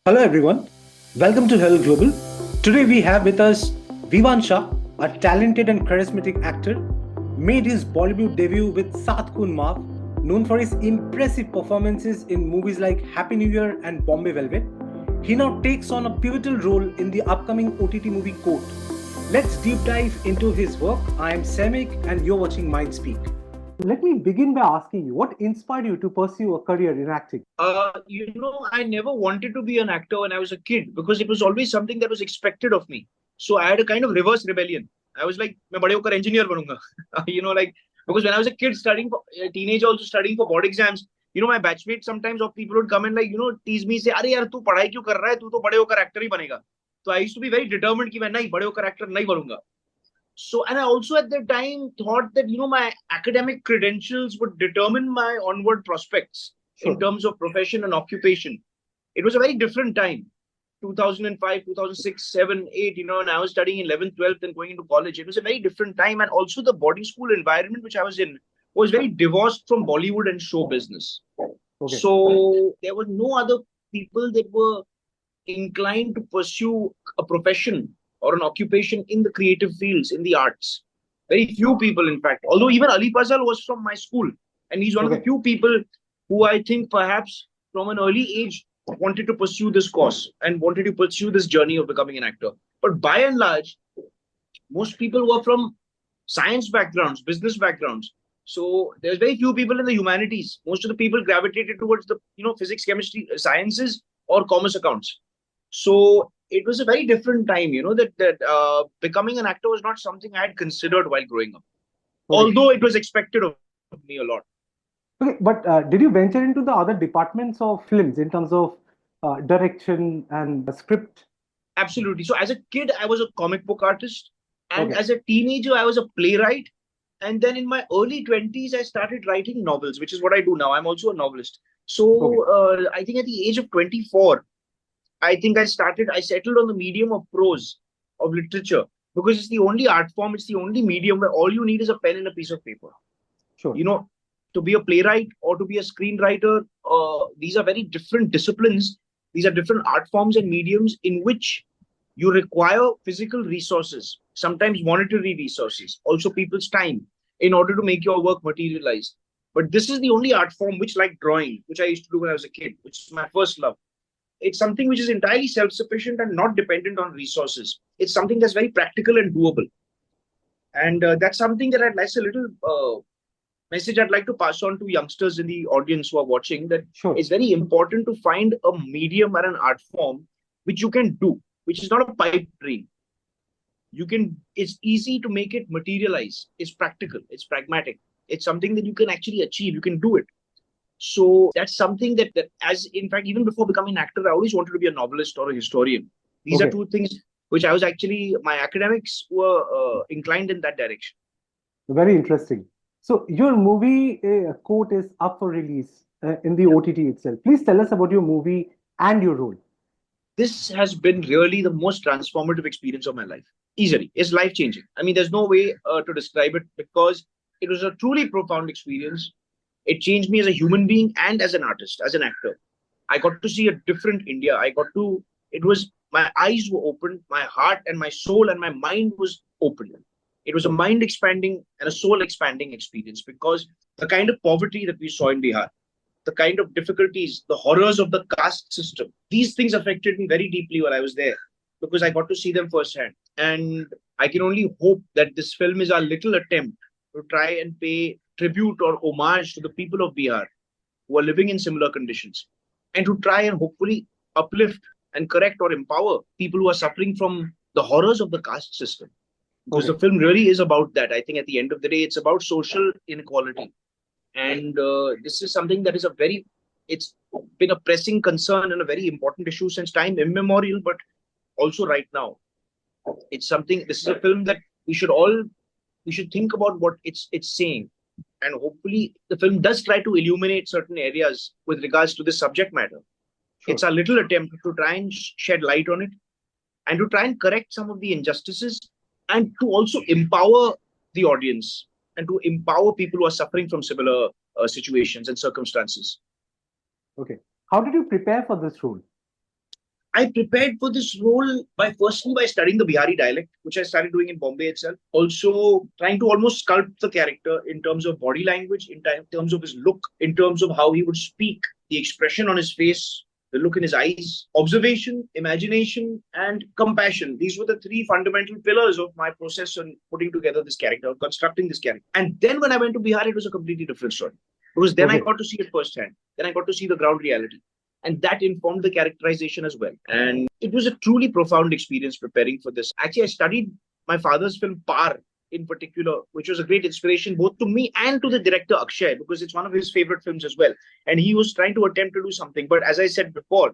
Hello everyone, welcome to Herald Global. Today we have with us Vivaan Shah, a talented and charismatic actor, made his Bollywood debut with Saath Khoon Maaf, known for his impressive performances in movies like Happy New Year and Bombay Velvet. He now takes on a pivotal role in the upcoming OTT movie Court. Let's deep dive into his work. I am Saimik and you're watching Mind Speak. Let me begin by asking you, what inspired you to pursue a career in acting? I never wanted to be an actor when I was a kid because it was always something that was expected of me. So I had a kind of reverse rebellion. I was like, मैं बड़े होकर engineer बनूंगा. Because when I was a kid studying for a teenager also studying for board exams, my batchmates sometimes of people would come and tease me, say, अरे यार तू पढ़ाई क्यों कर रहा है? तू तो बड़े होकर actor ही बनेगा. So I used to be very determined कि मैं नहीं बड़े होकर actor नहीं बनूंगा. So, and I also at the time thought that, my academic credentials would determine my onward prospects in terms of profession and occupation. It was a very different time. 2005, 2006, 7, 8, and I was studying 11th, 12th and going into college. It was a very different time. And also the boarding school environment which I was in was very divorced from Bollywood and show business. Okay. So there were no other people that were inclined to pursue a profession or an occupation in the creative fields, in the arts. Very few people, in fact. Although even Ali Fazal was from my school. And he's one of the few people who I think perhaps from an early age wanted to pursue this course and wanted to pursue this journey of becoming an actor. But by and large, most people were from science backgrounds, business backgrounds. So there's very few people in the humanities. Most of the people gravitated towards the, physics, chemistry, sciences or commerce accounts. So it was a very different time, that becoming an actor was not something I had considered while growing up. Okay. Although it was expected of me a lot. Okay, but did you venture into the other departments of films in terms of direction and script? Absolutely. So as a kid, I was a comic book artist. And as a teenager, I was a playwright. And then in my early 20s, I started writing novels, which is what I do now. I'm also a novelist. So I think at the age of 24, I think I settled on the medium of prose, of literature, because it's the only art form, it's the only medium where all you need is a pen and a piece of paper. Sure. To be a playwright or to be a screenwriter, these are very different disciplines. These are different art forms and mediums in which you require physical resources, sometimes monetary resources, also people's time in order to make your work materialize. But this is the only art form which, like drawing, which I used to do when I was a kid, which is my first love. It's something which is entirely self-sufficient and not dependent on resources. It's something that's very practical and doable. And that's something that that's a little message I'd like to pass on to youngsters in the audience who are watching, that it's very important to find a medium or an art form which you can do, which is not a pipe dream. It's easy to make it materialize. It's practical. It's pragmatic. It's something that you can actually achieve. You can do it. So that's something that as in fact, even before becoming an actor, I always wanted to be a novelist or a historian. These are two things which I was actually, my academics were inclined in that direction. Very interesting. So your movie Court is up for release in the OTT itself. Please tell us about your movie and your role. This has been really the most transformative experience of my life. Easily. It's life-changing. I mean, there's no way to describe it because it was a truly profound experience. It changed me as a human being and as an artist, as an actor. I got to see a different India. My eyes were opened, my heart and my soul and my mind was open. It was a mind expanding and a soul expanding experience because the kind of poverty that we saw in Bihar, the kind of difficulties, the horrors of the caste system, these things affected me very deeply while I was there because I got to see them firsthand. And I can only hope that this film is our little attempt to try and pay tribute or homage to the people of Bihar who are living in similar conditions and to try and hopefully uplift and correct or empower people who are suffering from the horrors of the caste system. Because the film really is about that. I think at the end of the day, it's about social inequality. And this is something that is it's been a pressing concern and a very important issue since time immemorial, but also right now. This is a film that we should think about what it's saying. And hopefully the film does try to illuminate certain areas with regards to this subject matter. Sure. It's a little attempt to try and shed light on it and to try and correct some of the injustices and to also empower the audience and to empower people who are suffering from similar situations and circumstances. Okay. How did you prepare for this role? I prepared for this role by firstly by studying the Bihari dialect, which I started doing in Bombay itself. Also trying to almost sculpt the character in terms of body language, in terms of his look, in terms of how he would speak, the expression on his face, the look in his eyes, observation, imagination, and compassion. These were the three fundamental pillars of my process on putting together this character, constructing this character. And then when I went to Bihar, it was a completely different story. Because then I got to see it firsthand. Then I got to see the ground reality. And that informed the characterization as well. And it was a truly profound experience preparing for this. Actually, I studied my father's film Par in particular, which was a great inspiration both to me and to the director Akshay, because it's one of his favorite films as well. And he was trying to attempt to do something. But as I said before,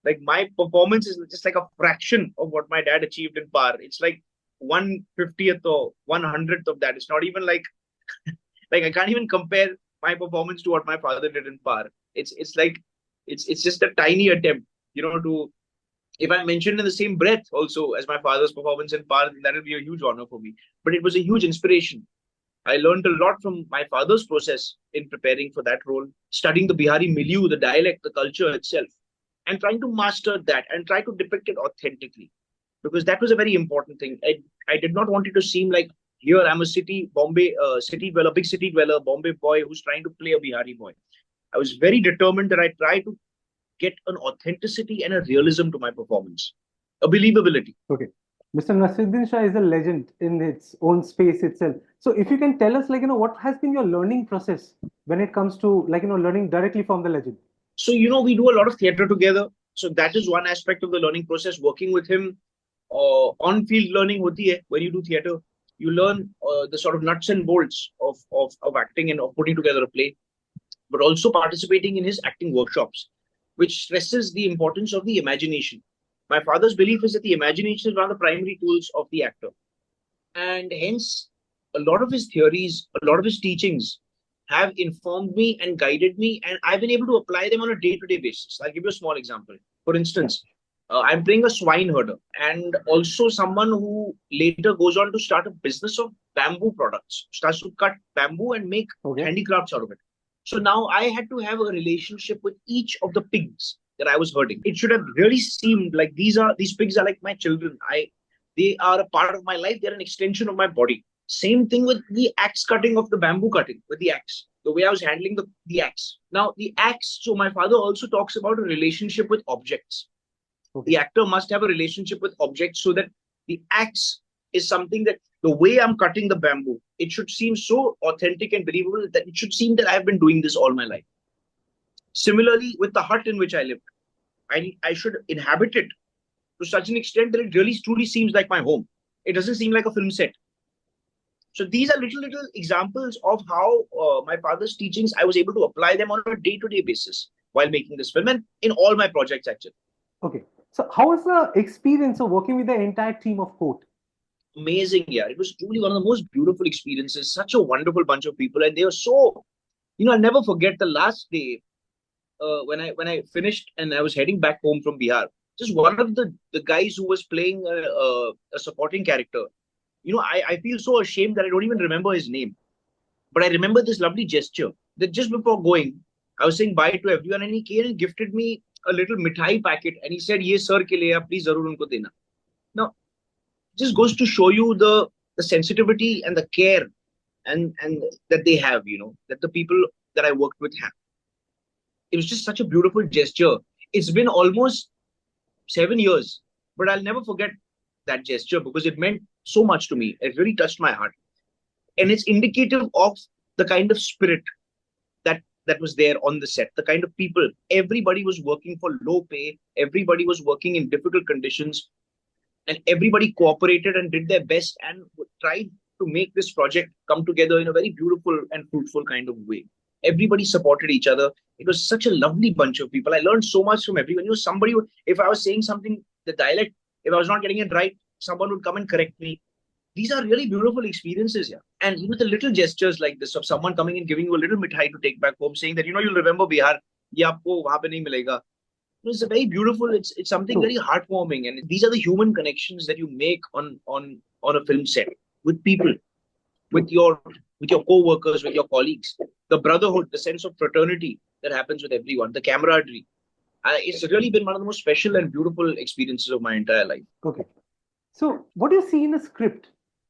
like my performance is just like a fraction of what my dad achieved in Par. It's like 1/50th or 1/100th of that. It's not even like like I can't even compare my performance to what my father did in Par. It's like it's just a tiny attempt, to if I mentioned in the same breath also as my father's performance in Par, that will be a huge honor for me. But it was a huge inspiration. I learned a lot from my father's process in preparing for that role, studying the Bihari milieu, the dialect, the culture itself, and trying to master that and try to depict it authentically. Because that was a very important thing. I did not want it to seem like here I'm a Bombay city dweller, big city dweller, Bombay boy who's trying to play a Bihari boy. I was very determined that I try to get an authenticity and a realism to my performance, a believability. Okay. Mr. Nasiruddin Shah is a legend in its own space itself. So if you can tell us, what has been your learning process when it comes to, learning directly from the legend? So, we do a lot of theater together. So that is one aspect of the learning process, working with him. On-field learning hoti hai. When you do theater, you learn the sort of nuts and bolts of acting and of putting together a play, but also participating in his acting workshops, which stresses the importance of the imagination. My father's belief is that the imagination is one of the primary tools of the actor. And hence, a lot of his theories, a lot of his teachings have informed me and guided me, and I've been able to apply them on a day-to-day basis. I'll give you a small example. For instance, I'm playing a swine herder and also someone who later goes on to start a business of bamboo products, starts to cut bamboo and make handicrafts out of it. So now I had to have a relationship with each of the pigs that I was herding. It should have really seemed like these pigs are like my children. They are a part of my life. They're an extension of my body. Same thing with the axe cutting of the bamboo cutting with the axe, the way I was handling the axe. Now the axe, so my father also talks about a relationship with objects. The actor must have a relationship with objects so that the axe is something that the way I'm cutting the bamboo, it should seem so authentic and believable that it should seem that I've been doing this all my life. Similarly, with the hut in which I lived, I should inhabit it to such an extent that it really truly seems like my home. It doesn't seem like a film set. So these are little examples of how my father's teachings, I was able to apply them on a day-to-day basis while making this film and in all my projects actually. Okay. So how was the experience of working with the entire team of Court? Amazing, yeah. It was truly one of the most beautiful experiences. Such a wonderful bunch of people, and they were so, I'll never forget the last day when I finished and I was heading back home from Bihar. Just one of the guys who was playing a supporting character. I feel so ashamed that I don't even remember his name, but I remember this lovely gesture that just before going, I was saying bye to everyone, and he came and gifted me a little mithai packet, and he said, "Ye sir ke liye, please zarur unko dena." Now, just goes to show you the sensitivity and the care and that they have, that the people that I worked with have. It was just such a beautiful gesture. It's been almost 7 years, but I'll never forget that gesture because it meant so much to me. It really touched my heart. And it's indicative of the kind of spirit that was there on the set, the kind of people. Everybody was working for low pay. Everybody was working in difficult conditions. And everybody cooperated and did their best and tried to make this project come together in a very beautiful and fruitful kind of way. Everybody supported each other. It was such a lovely bunch of people. I learned so much from everyone. Somebody would, if I was saying something, the dialect, if I was not getting it right, someone would come and correct me. These are really beautiful experiences, yeah. And the little gestures like this of someone coming and giving you a little mithai to take back home, saying that you'll remember Bihar, ye aapko wahan pe nahi milega. It's a very beautiful. It's something very heartwarming, and these are the human connections that you make on a film set with people, with your co-workers, with your colleagues. The brotherhood, the sense of fraternity that happens with everyone, the camaraderie. It's really been one of the most special and beautiful experiences of my entire life. Okay. So, what do you see in a script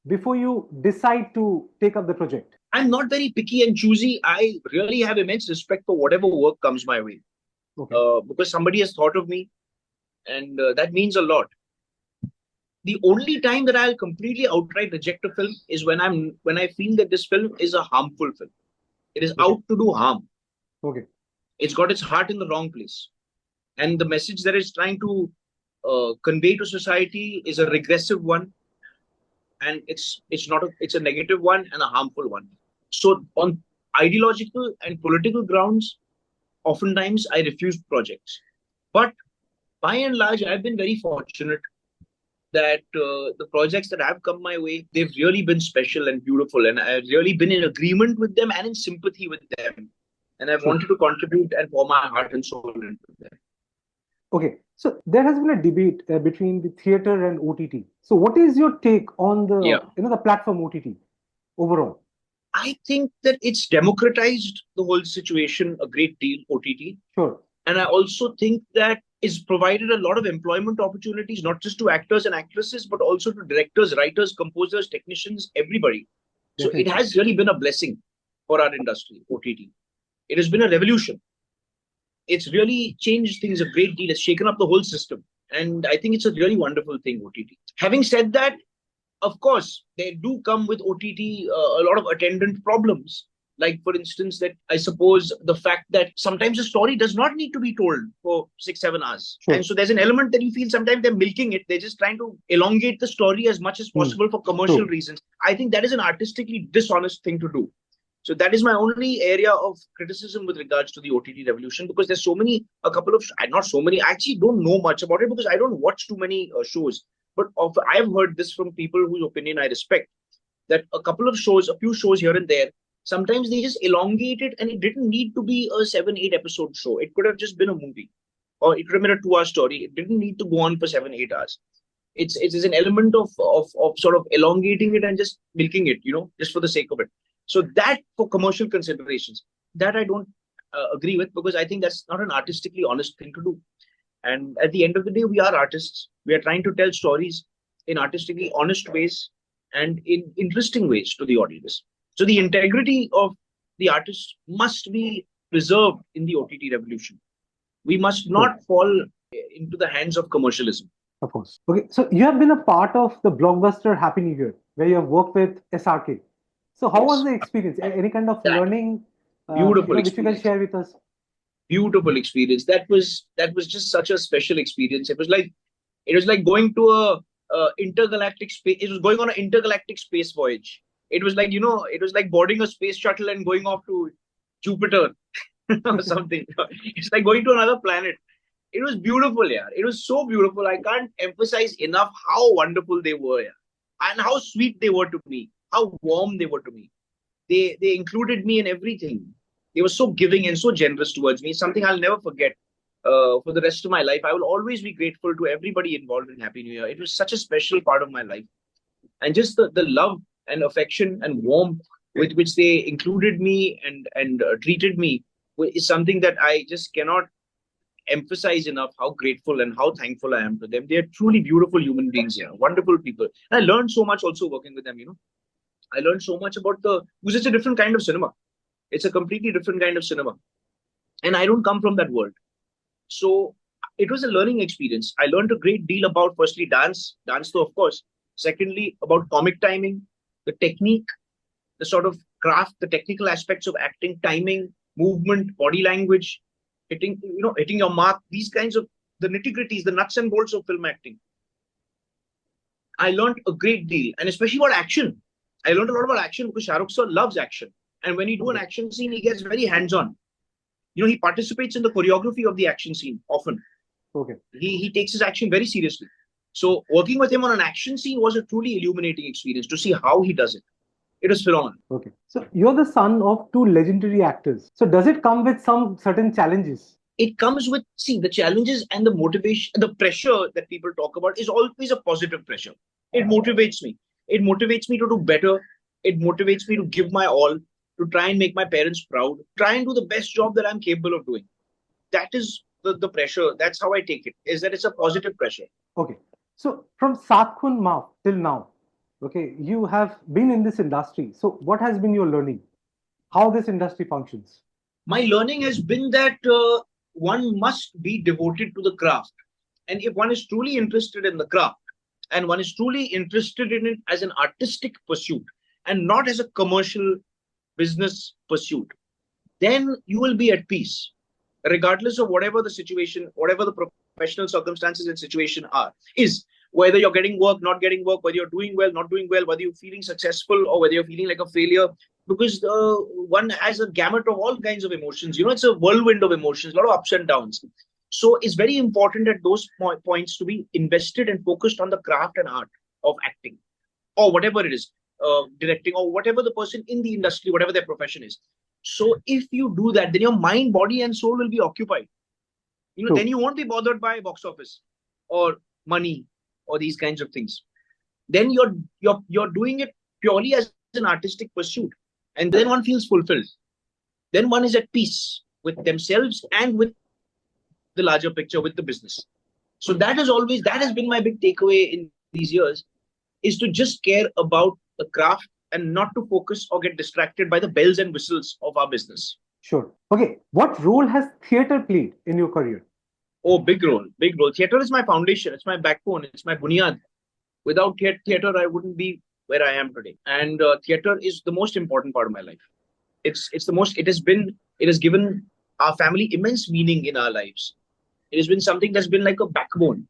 before you decide to take up the project? I'm not very picky and choosy. I really have immense respect for whatever work comes my way, Okay. because somebody has thought of me, and that means a lot. The only time that I'll completely outright reject a film is when I feel that this film is a harmful film. It is Okay. out to do harm. Okay. It's got its heart in the wrong place, and the message that it's trying to convey to society is a regressive one, and it's not it's a negative one and a harmful one. So on ideological and political grounds, oftentimes I refuse projects. But by and large, I've been very fortunate that the projects that have come my way, they've really been special and beautiful, and I've really been in agreement with them and in sympathy with them. And I've True. wanted to contribute and pour my heart and soul into them. Okay. So there has been a debate between the theater and OTT. So what is your take on Yeah. the platform OTT overall? I think that it's democratized the whole situation a great deal, OTT. Sure. And I also think that it's provided a lot of employment opportunities, not just to actors and actresses, but also to directors, writers, composers, technicians, everybody. So it Definitely. has really been a blessing for our industry, OTT. It has been a revolution. It's really changed things a great deal. It's shaken up the whole system. And I think it's a really wonderful thing, OTT. Having said that, of course, they do come with OTT a lot of attendant problems. Like, for instance, that I suppose the fact that sometimes a story does not need to be told for 6, 7 hours. Sure. And so there's an element that you feel sometimes they're milking it. They're just trying to elongate the story as much as possible for commercial True. reasons. I think that is an artistically dishonest thing to do. So that is my only area of criticism with regards to the OTT revolution, because there's not so many. I actually don't know much about it because I don't watch too many shows. But I've heard this from people whose opinion I respect, that a few shows here and there, sometimes they just elongate it, and it didn't need to be a 7, 8 episode show. It could have just been a movie, or it could have been a 2 hour story. It didn't need to go on for 7, 8 hours. It is an element of sort of elongating it and just milking it, just for the sake of it. So that, for commercial considerations, that I don't agree with, because I think that's not an artistically honest thing to do. And at the end of the day, we are artists. We are trying to tell stories in artistically honest ways and in interesting ways to the audience. So the integrity of the artist must be preserved in the OTT revolution. We must not fall into the hands of commercialism. Of course. Okay. So you have been a part of the blockbuster Happy New Year, where you have worked with SRK. So how was Yes. the experience? Any kind of That learning beautiful which you can experience. share with us? Beautiful experience. That was just such a special experience. It was like going to a intergalactic space. It was going on an intergalactic space voyage. It was like, it was like boarding a space shuttle and going off to Jupiter or something. It's like going to another planet. It was beautiful, yeah. It was so beautiful. I can't emphasize enough how wonderful they were, yeah. And how sweet they were to me, how warm they were to me. They included me in everything. They were so giving and so generous towards me. Something I'll never forget for the rest of my life. I will always be grateful to everybody involved in Happy New Year. It was such a special part of my life. And just the love and affection and warmth with which they included me and treated me is something that I just cannot emphasize enough how grateful and how thankful I am to them. They are truly beautiful human beings here, wonderful people. And I learned so much also working with them. I learned so much because it's a different kind of cinema. It's a completely different kind of cinema. And I don't come from that world. So it was a learning experience. I learned a great deal about, firstly, dance though, of course. Secondly, about comic timing, the technique, the sort of craft, the technical aspects of acting, timing, movement, body language, hitting your mark, these kinds of the nitty-gritties, the nuts and bolts of film acting. I learned a great deal, and especially about action. I learned a lot about action because Shah Rukh sir loves action. And when he do an action scene, he gets very hands-on. He participates in the choreography of the action scene often. Okay. He takes his action very seriously. So working with him on an action scene was a truly illuminating experience to see how he does it. It was phenomenal. Okay. So you're the son of two legendary actors. So does it come with some certain challenges? It comes with, the challenges and the motivation, the pressure that people talk about is always a positive pressure. It motivates me. It motivates me to do better. It motivates me to give my all, to try and make my parents proud, try and do the best job that I'm capable of doing. That is the pressure. That's how I take it, is that it's a positive pressure. Okay. So from Satkun Maaf till now, okay, you have been in this industry. So what has been your learning? How this industry functions? My learning has been that one must be devoted to the craft. And if one is truly interested in the craft and one is truly interested in it as an artistic pursuit and not as a commercial business pursuit, then you will be at peace, regardless of whatever the situation, whatever the professional circumstances and situation is, whether you're getting work, not getting work, whether you're doing well, not doing well, whether you're feeling successful or whether you're feeling like a failure, because one has a gamut of all kinds of emotions. It's a whirlwind of emotions, a lot of ups and downs. So it's very important at those points to be invested and focused on the craft and art of acting or whatever it is, directing or whatever the person in the industry, whatever their profession is. So if you do that, then your mind, body, and soul will be occupied. Then you won't be bothered by box office or money or these kinds of things. Then you're doing it purely as an artistic pursuit, and then one feels fulfilled. Then one is at peace with themselves and with the larger picture, with the business. So that has been my big takeaway in these years, is to just care about the craft and not to focus or get distracted by the bells and whistles of our business. Sure. Okay. What role has theater played in your career? Oh, big role, big role. Theater is my foundation. It's my backbone. It's my bunyad. Without theater, I wouldn't be where I am today. And theater is the most important part of my life. It's the most. It has given our family immense meaning in our lives. It has been something that's been like a backbone,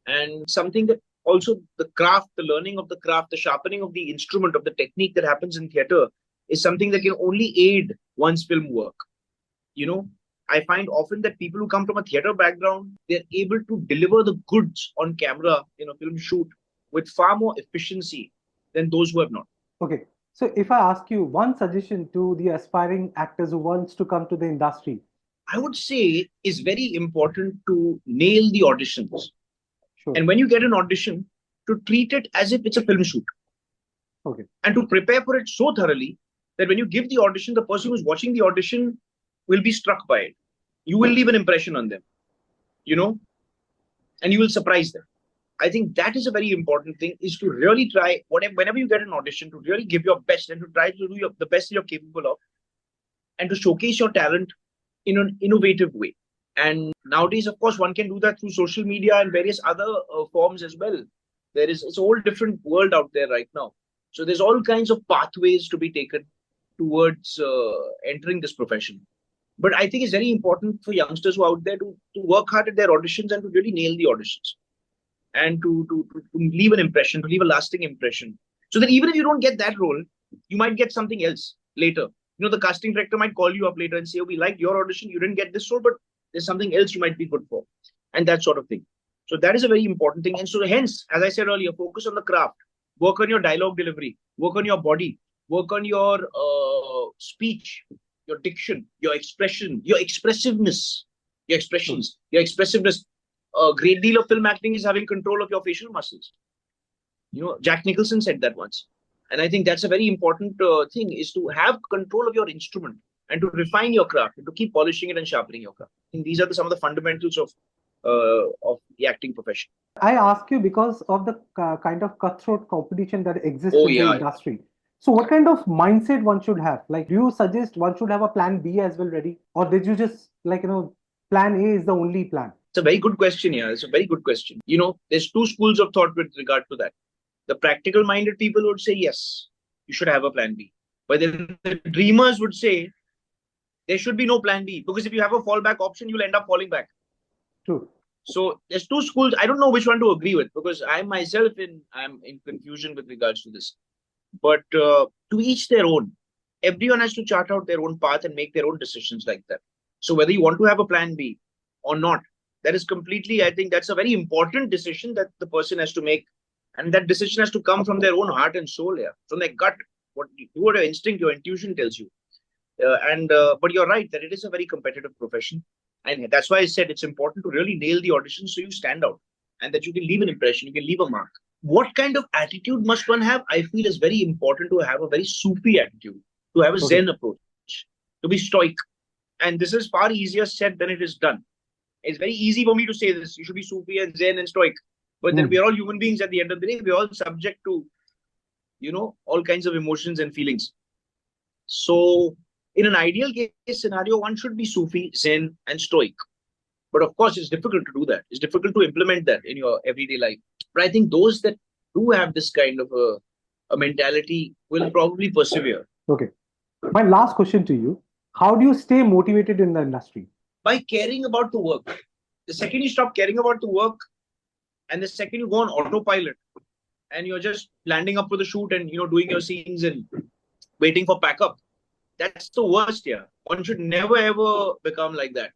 and something that also the craft, the learning of the craft, the sharpening of the instrument, of the technique that happens in theater is something that can only aid one's film work. I find often that people who come from a theater background, they're able to deliver the goods on camera in a film shoot with far more efficiency than those who have not. Okay. So if I ask you one suggestion to the aspiring actors who wants to come to the industry, I would say it's very important to nail the auditions. Sure. And when you get an audition, to treat it as if it's a film shoot. Okay. And to prepare for it so thoroughly that when you give the audition, the person who's watching the audition will be struck by it. You will leave an impression on them, and you will surprise them. I think that is a very important thing, is to really try, whenever you get an audition, to really give your best and to try to do the best you're capable of and to showcase your talent in an innovative way. And nowadays, of course, one can do that through social media and various other forms as well. It's a whole different world out there right now. So there's all kinds of pathways to be taken towards entering this profession. But I think it's very important for youngsters who are out there to work hard at their auditions and to really nail the auditions and to leave an impression, to leave a lasting impression. So that even if you don't get that role, you might get something else later. The casting director might call you up later and say, oh, we liked your audition, you didn't get this role, but there's something else you might be good for. And that sort of thing. So that is a very important thing. And so hence, as I said earlier, focus on the craft, work on your dialogue delivery, work on your body, work on your speech, your diction, your expression, your expressiveness, your expressions, your expressiveness. A great deal of film acting is having control of your facial muscles. Jack Nicholson said that once. And I think that's a very important thing, is to have control of your instrument and to refine your craft and to keep polishing it and sharpening your craft. I think these are some of the fundamentals of the acting profession. I ask you because of the kind of cutthroat competition that exists in the industry. So what kind of mindset one should have? Like, do you suggest one should have a plan B as well ready? Or did you just plan A is the only plan? It's a very good question. Yeah, it's a very good question. There's two schools of thought with regard to that. The practical minded people would say, yes, you should have a plan B. But then the dreamers would say, there should be no plan B, because if you have a fallback option, you'll end up falling back. True. So there's two schools. I don't know which one to agree with, because I myself I'm in confusion with regards to this. But to each their own. Everyone has to chart out their own path and make their own decisions like that. So whether you want to have a plan B or not, that is completely, I think that's a very important decision that the person has to make. And that decision has to come from their own heart and soul, from their gut, what your instinct, your intuition tells you. But you're right that it is a very competitive profession. And that's why I said it's important to really nail the audition so you stand out and that you can leave an impression, you can leave a mark. What kind of attitude must one have? I feel is very important to have a very Sufi attitude, to have a Zen approach, to be stoic. And this is far easier said than it is done. It's very easy for me to say this. You should be Sufi and Zen and Stoic. But then we're all human beings at the end of the day. We're all subject to, all kinds of emotions and feelings. So in an ideal case scenario, one should be Sufi, Zen, and Stoic. But of course, it's difficult to do that. It's difficult to implement that in your everyday life. But I think those that do have this kind of a mentality will probably persevere. Okay. My last question to you. How do you stay motivated in the industry? By caring about the work. The second you stop caring about the work, and the second you go on autopilot, and you're just landing up for the shoot and doing your scenes and waiting for pack up, that's the worst. Yeah, one should never ever become like that.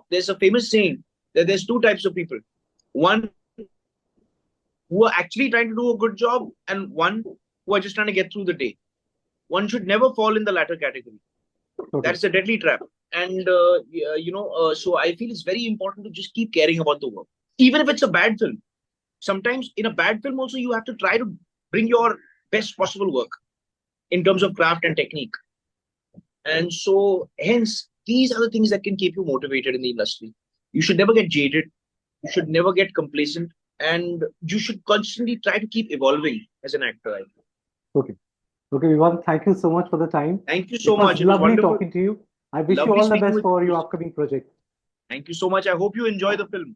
There's a famous saying that there's two types of people: one who are actually trying to do a good job, and one who are just trying to get through the day. One should never fall in the latter category. Okay. That's a deadly trap. And so I feel it's very important to just keep caring about the work, even if it's a bad film. Sometimes in a bad film also you have to try to bring your best possible work in terms of craft and technique. And so hence these are the things that can keep you motivated in the industry. You should never get jaded. You should never get complacent, and you should constantly try to keep evolving as an actor. I think. Okay, Vivaan, thank you so much for the time. Thank you so much. It was lovely talking to you. I wish you all the best for your upcoming project. Thank you so much. I hope you enjoy the film.